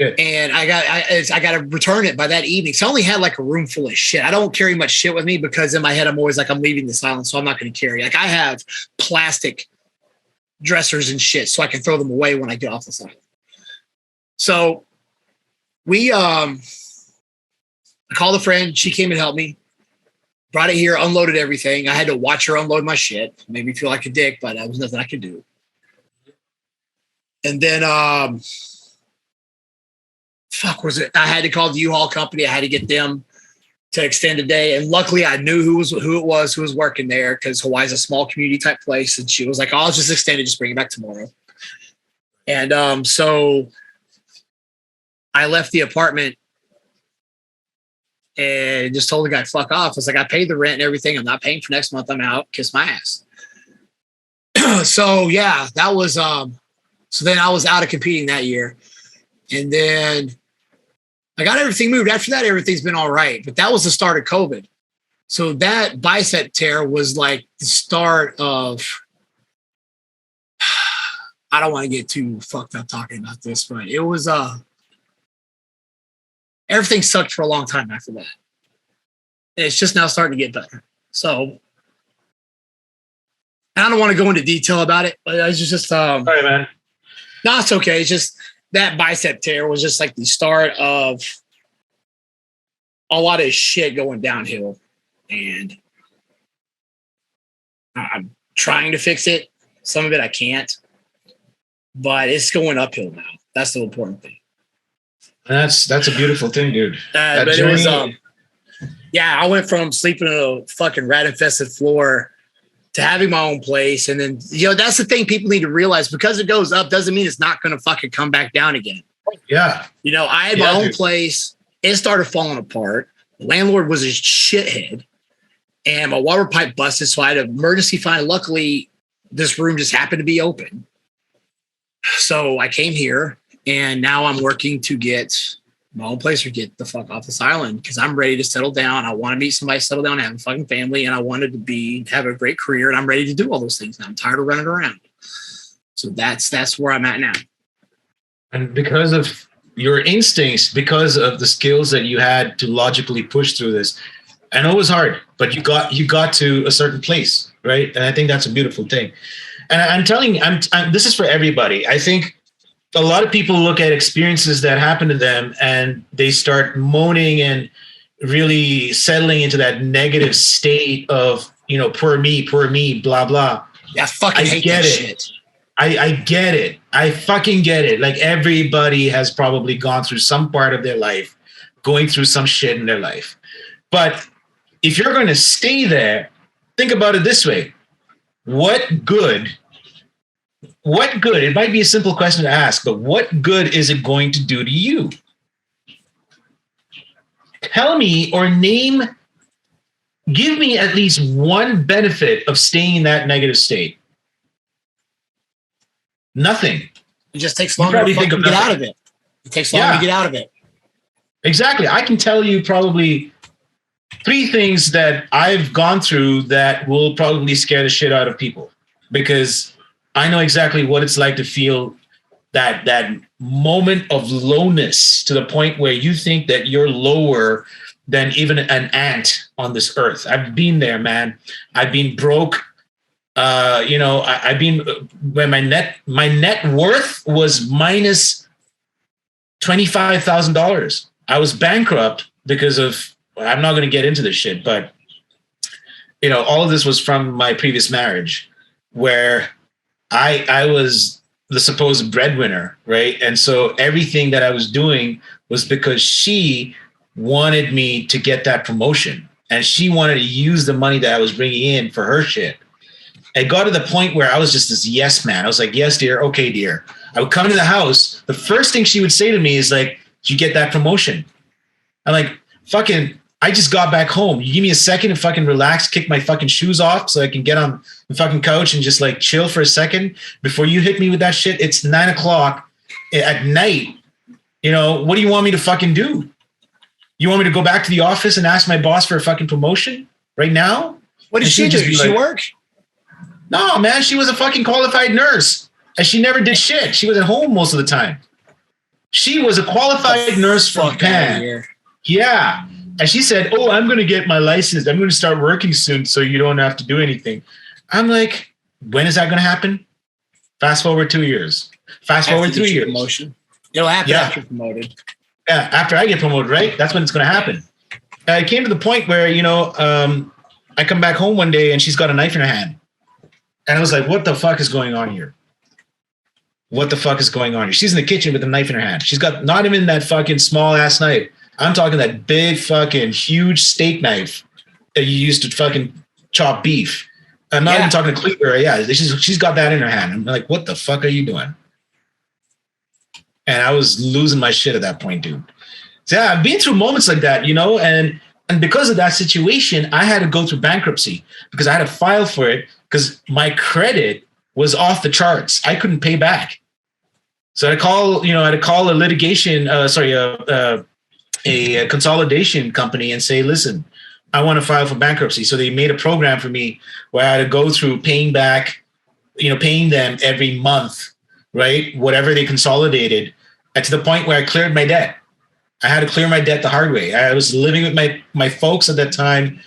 Good. And I got to return it by that evening. So I only had like a room full of shit. I don't carry much shit with me because in my head, I'm always like, I'm leaving this island, so I'm not going to carry. Like I have plastic dressers and shit so I can throw them away when I get off this island. So I called a friend. She came and helped me. Brought it here, unloaded everything. I had to watch her unload my shit. Made me feel like a dick, but there was nothing I could do. And then fuck was it? I had to call the U-Haul company. I had to get them to extend a day. And luckily I knew who it was who was working there, because Hawaii's a small community type place. And she was like, I'll just extend it, just bring it back tomorrow. And so I left the apartment and just told the guy, fuck off. I was like, I paid the rent and everything. I'm not paying for next month. I'm out. Kiss my ass. So yeah, that was, so then I was out of competing that year. And then I got everything moved. After that, everything's been all right. But that was the start of COVID. So that bicep tear was like the start of, I don't want to get too fucked up talking about this, but it was, everything sucked for a long time after that. And it's just now starting to get better. So I don't want to go into detail about it, but it's just, sorry, man. No, it's okay. It's just that bicep tear was just like the start of a lot of shit going downhill. And I'm trying to fix it. Some of it I can't, but it's going uphill now. That's the important thing. That's a beautiful thing, dude. But it was, yeah, I went from sleeping on a fucking rat infested floor to having my own place. And then, that's the thing people need to realize. Because it goes up doesn't mean it's not going to fucking come back down again. Yeah. I had my own place. It started falling apart. The landlord was a shithead. And my water pipe busted. So I had an emergency fine. Luckily, this room just happened to be open. So I came here. And now I'm working to get my own place or get the fuck off this island, because I'm ready to settle down. I want to meet somebody, settle down, have a fucking family, and I wanted to have a great career, and I'm ready to do all those things now. I'm tired of running around. So that's where I'm at now. And because of your instincts, because of the skills that you had to logically push through this, I know it was hard, but you got to a certain place, right? And I think that's a beautiful thing. And I'm telling you, this is for everybody. I think a lot of people look at experiences that happen to them and they start moaning and really settling into that negative state of, poor me, blah, blah. Yeah, I fucking hate that shit. I get it. I fucking get it. Like, everybody has probably gone through some part of their life, going through some shit in their life. But if you're going to stay there, think about it this way. What good, it might be a simple question to ask, but what good is it going to do to you? Tell me or give me at least one benefit of staying in that negative state. Nothing. It just takes longer to get out of it. It takes longer to get out of it. Exactly. I can tell you probably 3 things that I've gone through that will probably scare the shit out of people, because I know exactly what it's like to feel that moment of lowness, to the point where you think that you're lower than even an ant on this earth. I've been there, man. I've been broke. I've been when my net worth was minus $25,000. I was bankrupt because of, I'm not going to get into this shit, but all of this was from my previous marriage, where I was the supposed breadwinner, right? And so everything that I was doing was because she wanted me to get that promotion, and she wanted to use the money that I was bringing in for her shit. It got to the point where I was just this yes man. I was like, yes, dear. Okay, dear. I would come to the house. The first thing she would say to me is like, did you get that promotion? I'm like, fucking, I just got back home. You give me a second to fucking relax, kick my fucking shoes off so I can get on the fucking couch and just like chill for a second before you hit me with that shit. It's 9:00 at night. What do you want me to fucking do? You want me to go back to the office and ask my boss for a fucking promotion right now? What did she do? Did she work? No, man. She was a fucking qualified nurse, and she never did shit. She was at home most of the time. She was a qualified nurse from Japan. Yeah. And she said, oh, I'm going to get my license. I'm going to start working soon so you don't have to do anything. I'm like, when is that going to happen? Fast forward 2 years. Fast forward 3 years. Promotion. It'll happen after you're promoted. Yeah, after I get promoted, right? That's when it's going to happen. It came to the point where, I come back home one day and she's got a knife in her hand. And I was like, what the fuck is going on here? what the fuck is going on here? She's in the kitchen with a knife in her hand. She's got not even that fucking small ass knife. I'm talking that big fucking huge steak knife that you used to fucking chop beef. I'm not even talking a cleaver. Yeah, she's got that in her hand. I'm like, what the fuck are you doing? And I was losing my shit at that point, dude. So yeah, I've been through moments like that, and because of that situation, I had to go through bankruptcy because I had to file for it because my credit was off the charts. I couldn't pay back. So I had to call a litigation, a consolidation company and say, listen, I want to file for bankruptcy. So they made a program for me where I had to go through paying them every month, right? Whatever they consolidated, and to the point where I cleared my debt. I had to clear my debt the hard way. I was living with my folks at that time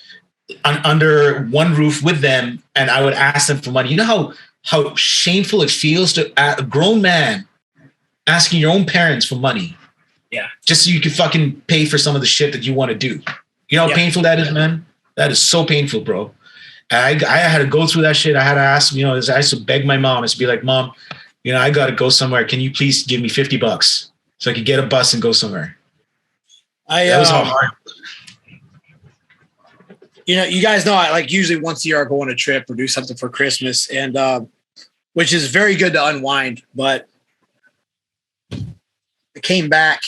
under one roof with them, and I would ask them for money. You know how shameful it feels to a grown man asking your own parents for money. Yeah. Just so you can fucking pay for some of the shit that you want to do. You know how painful that is, man? That is so painful, bro. I had to go through that shit. I had to ask, I used to beg my mom. I used to be like, Mom, I got to go somewhere. Can you please give me $50 so I could get a bus and go somewhere? That was how hard. You guys know I usually once a year I go on a trip or do something for Christmas, and which is very good to unwind. But I came back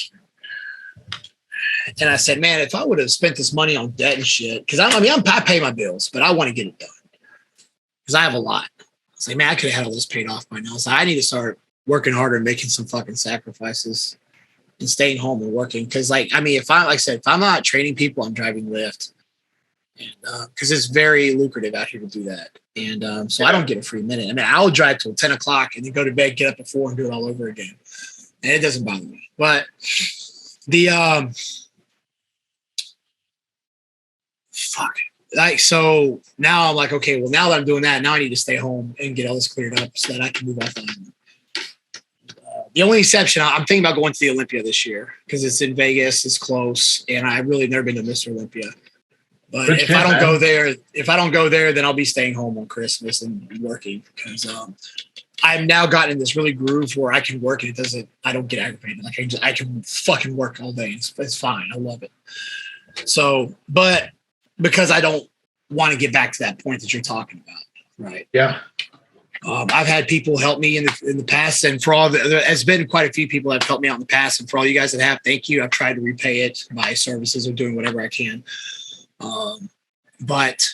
and I said, man, if I would have spent this money on debt and shit, because I pay my bills, but I want to get it done because I have a lot. I was like, man, I could have had all this paid off by now. So I need to start working harder and making some fucking sacrifices and staying home and working. Because if I'm not training people, I'm driving Lyft, and because it's very lucrative out here to do that. And so I don't get a free minute. I'll drive till 10 o'clock and then go to bed, get up at 4 and do it all over again. And it doesn't bother me. But so now I'm like, okay, well, now that I'm doing that, now I need to stay home and get all this cleared up so that I can move off the island. The only exception, I'm thinking about going to the Olympia this year because it's in Vegas, it's close, and I've really never been to Mr. Olympia. But if I don't go there, then I'll be staying home on Christmas and working because I've now gotten in this really groove where I can work and I don't get aggravated. I can fucking work all day. It's fine. I love it. So, but because I don't want to get back to that point that you're talking about. Right. Yeah. I've had people help me in the past, and for all there's been quite a few people that have helped me out in the past, and for all you guys that have, thank you. I've tried to repay it by services or doing whatever I can. But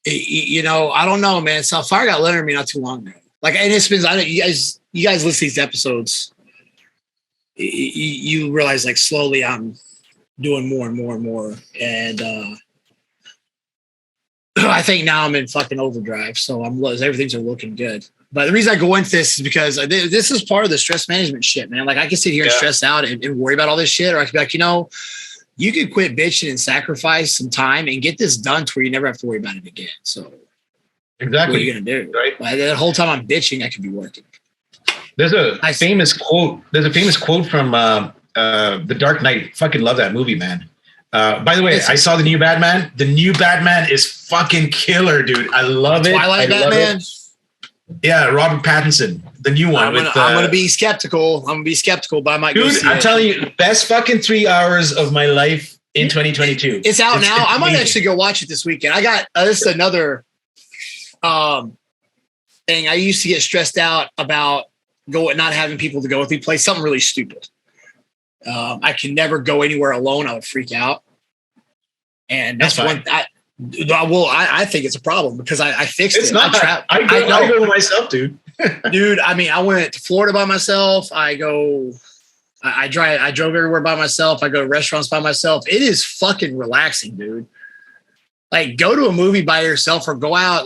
I don't know, man. So fire got letter me not too long ago. And it's been, you guys listen to these episodes, you realize slowly I'm doing more and more and more. And, I think now I'm in fucking overdrive. So everything's looking good. But the reason I go into this is because this is part of the stress management shit, man. I can sit here and stress out and worry about all this shit. Or I could be like, you could quit bitching and sacrifice some time and get this done to where you never have to worry about it again. So exactly. What are you going to do? Right. That whole time I'm bitching, I could be working. There's a famous quote from The Dark Knight. Fucking love that movie, man. By the way, I saw the new Batman. The new Batman is fucking killer, dude. I love it. Twilight Batman? Yeah, Robert Pattinson, the new one. I'm gonna be skeptical. But I might go see it. I'm telling you, best fucking 3 hours of my life in 2022. It's out now. I might actually go watch it this weekend. I got this is another thing. I used to get stressed out about not having people to go with me. Play something really stupid. I can never go anywhere alone. I would freak out. And that's one. I think it's a problem because I fixed it. It's not. I go myself, dude. Dude, I went to Florida by myself. I drove everywhere by myself. I go to restaurants by myself. It is fucking relaxing, dude. Go to a movie by yourself or go out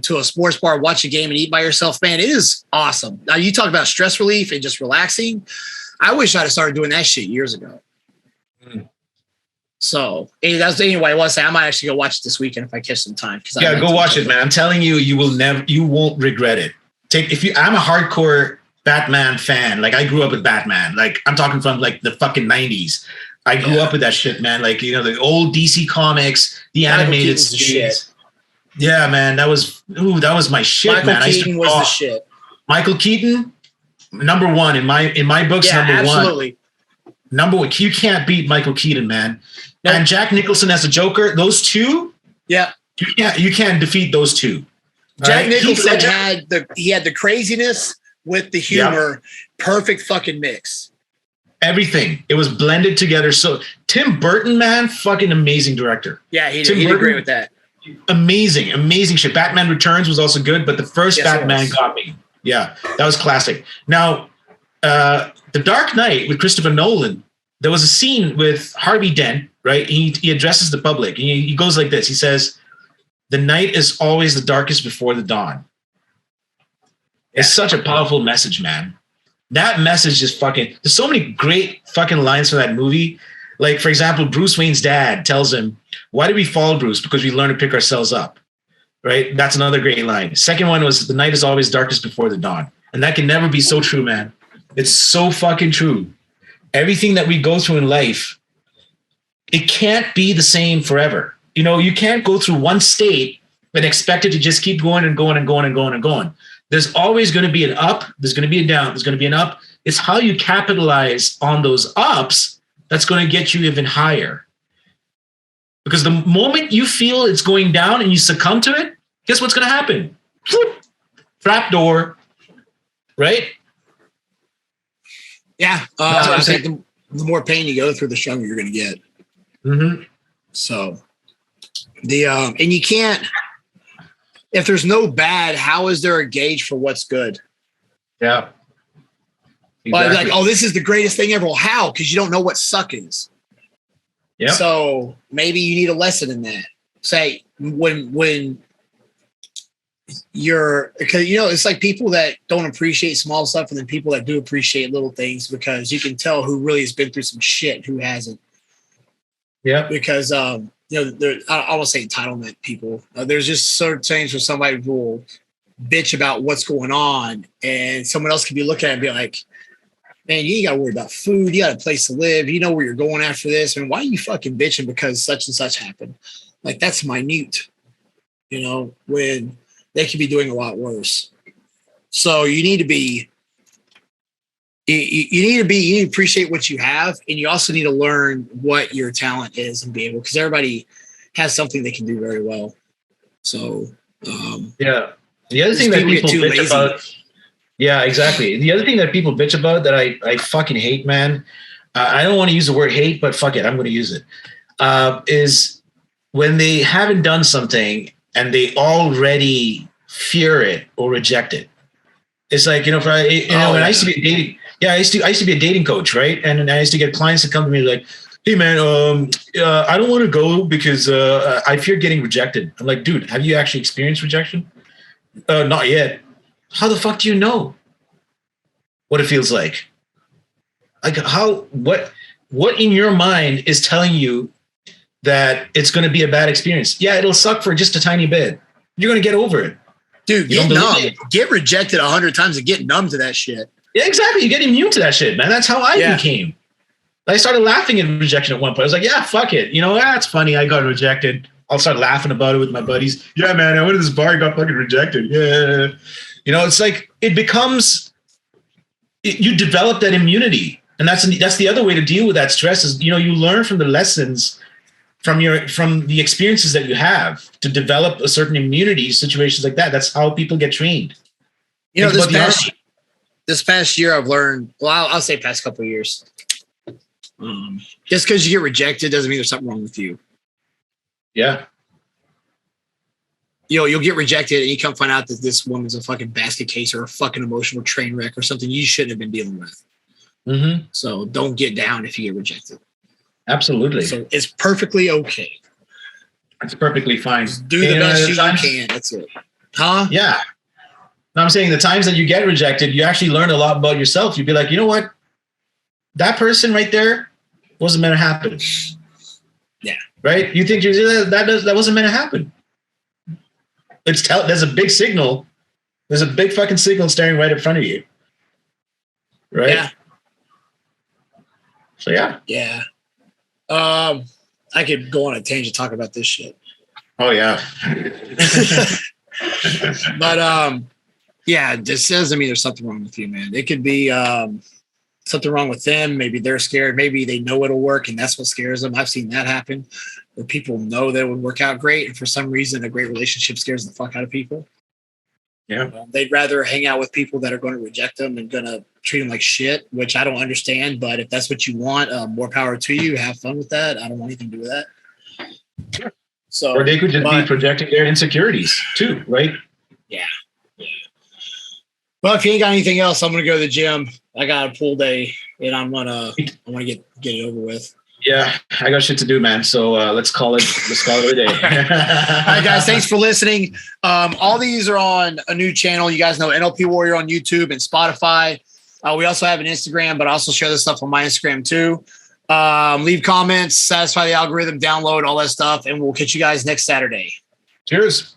to a sports bar, watch a game and eat by yourself. Man, it is awesome. Now you talk about stress relief and just relaxing. I wish I'd have started doing that shit years ago. So anyway, I want to say I might actually go watch it this weekend if I catch some time. Go watch it, man. I'm telling you, you won't regret it. I'm a hardcore Batman fan. I grew up with Batman. I'm talking from the fucking 90s. I grew up with that shit, man. The old DC comics, the animated shit. Yeah, man. That was my shit, Michael man. Keaton was the shit. Michael Keaton, number one in my books. Yeah, absolutely. Number one. You can't beat Michael Keaton, man. Nope. And Jack Nicholson as a Joker. Those two. Yeah. You can't defeat those two. Jack Nicholson had the craziness with the humor. Yep. Perfect fucking mix. Everything. It was blended together. So Tim Burton, man, fucking amazing director. Yeah, he did great with that. Amazing shit. Batman Returns was also good, but the first Batman got me. Yeah, that was classic. Now, The Dark Knight with Christopher Nolan, there was a scene with Harvey Dent, right? He addresses the public. And he goes like this. He says, "The night is always the darkest before the dawn." It's such a powerful message, man. That message is fucking, there's so many great fucking lines from that movie. Like, for example, Bruce Wayne's dad tells him, "Why do we fall, Bruce? Because we learn to pick ourselves up." Right? That's another great line. Second one was, "The night is always darkest before the dawn." And that can never be so true, man. It's so fucking true. Everything that we go through in life, it can't be the same forever. You know, you can't go through one state and expect it to just keep going and going and going and going and going. There's always going to be an up. There's going to be a down. There's going to be an up. It's how you capitalize on those ups that's going to get you even higher. Because the moment you feel it's going down and you succumb to it, guess what's going to happen? Trap door, right? Yeah. I think the more pain you go through, the stronger you're going to get. Mm-hmm. So and you can't, if there's no bad, how is there a gauge for what's good? Yeah. Exactly. Well, like, oh, this is the greatest thing ever. Well, how? Because you don't know what suck is. Yeah. So maybe you need a lesson in that. Say when you're, because it's like people that don't appreciate small stuff, and then people that do appreciate little things, because you can tell who really has been through some shit and who hasn't. Yeah. Because I won't say entitlement people. There's just certain things where somebody will bitch about what's going on, and someone else could be looking at it and be like, "Man, you ain't got to worry about food. You got a place to live. You know where you're going after this. And why are you fucking bitching because such and such happened?" Like, that's minute, when they could be doing a lot worse. So you need to be, you need to appreciate what you have. And you also need to learn what your talent is and be able, because everybody has something they can do very well. So, yeah. The other thing that people bitch about, yeah, exactly. The other thing that people bitch about that I fucking hate, man, I don't want to use the word hate, but fuck it, I'm going to use it, is when they haven't done something and they already fear it or reject it. It's like, when I used to be dating, I used to be a dating coach, right? And I used to get clients that come to me like, "Hey man, I don't want to go because I fear getting rejected." I'm like, "Dude, have you actually experienced rejection?" "Not yet." "How the fuck do you know what it feels like? Like what in your mind is telling you that it's going to be a bad experience?" "Yeah, it'll suck for just a tiny bit. You're going to get over it." Dude, get numb. Get rejected 100 times and get numb to that shit. Yeah, exactly. You get immune to that shit, man. That's how I became. I started laughing at rejection at one point. I was like, "Yeah, fuck it. It's funny. I got rejected. I'll start laughing about it with my buddies. Yeah, man, I went to this bar, got fucking rejected. Yeah." It's like, it becomes, you develop that immunity. And that's the other way to deal with that stress is, you learn from the lessons from the experiences that you have to develop a certain immunity, situations like that. That's how people get trained. This past year I've learned, well, I'll say past couple of years. Just because you get rejected doesn't mean there's something wrong with you. Yeah. You'll get rejected and you come find out that this woman's a fucking basket case or a fucking emotional train wreck or something you shouldn't have been dealing with. Mm-hmm. So don't get down if you get rejected. Absolutely. So it's perfectly okay. It's perfectly fine. Just do the best you can. That's it. Huh? Yeah. No, I'm saying the times that you get rejected, you actually learn a lot about yourself. You'd be like, "You know what? That person right there wasn't meant to happen." Yeah. Right? You think that wasn't meant to happen. There's a big signal. There's a big fucking signal staring right in front of you. Right? Yeah. So yeah. Yeah. I could go on a tangent talk about this shit. Oh yeah. But Yeah, this doesn't mean there's something wrong with you, man. It could be something wrong with them. Maybe they're scared. Maybe they know it'll work, and that's what scares them. I've seen that happen, where people know that it would work out great, and for some reason, a great relationship scares the fuck out of people. Yeah, they'd rather hang out with people that are going to reject them and going to treat them like shit, which I don't understand. But if that's what you want, more power to you. Have fun with that. I don't want anything to do with that. So, or they could just be projecting their insecurities too, right? Yeah. Well, if you ain't got anything else, I'm gonna go to the gym. I got a pool day, and I'm gonna get it over with. Yeah, I got shit to do, man. So let's call it a day. All right, guys. Thanks for listening. All these are on a new channel. You guys know NLP Warrior on YouTube and Spotify. We also have an Instagram, but I also share this stuff on my Instagram too. Leave comments, satisfy the algorithm, download all that stuff, and we'll catch you guys next Saturday. Cheers.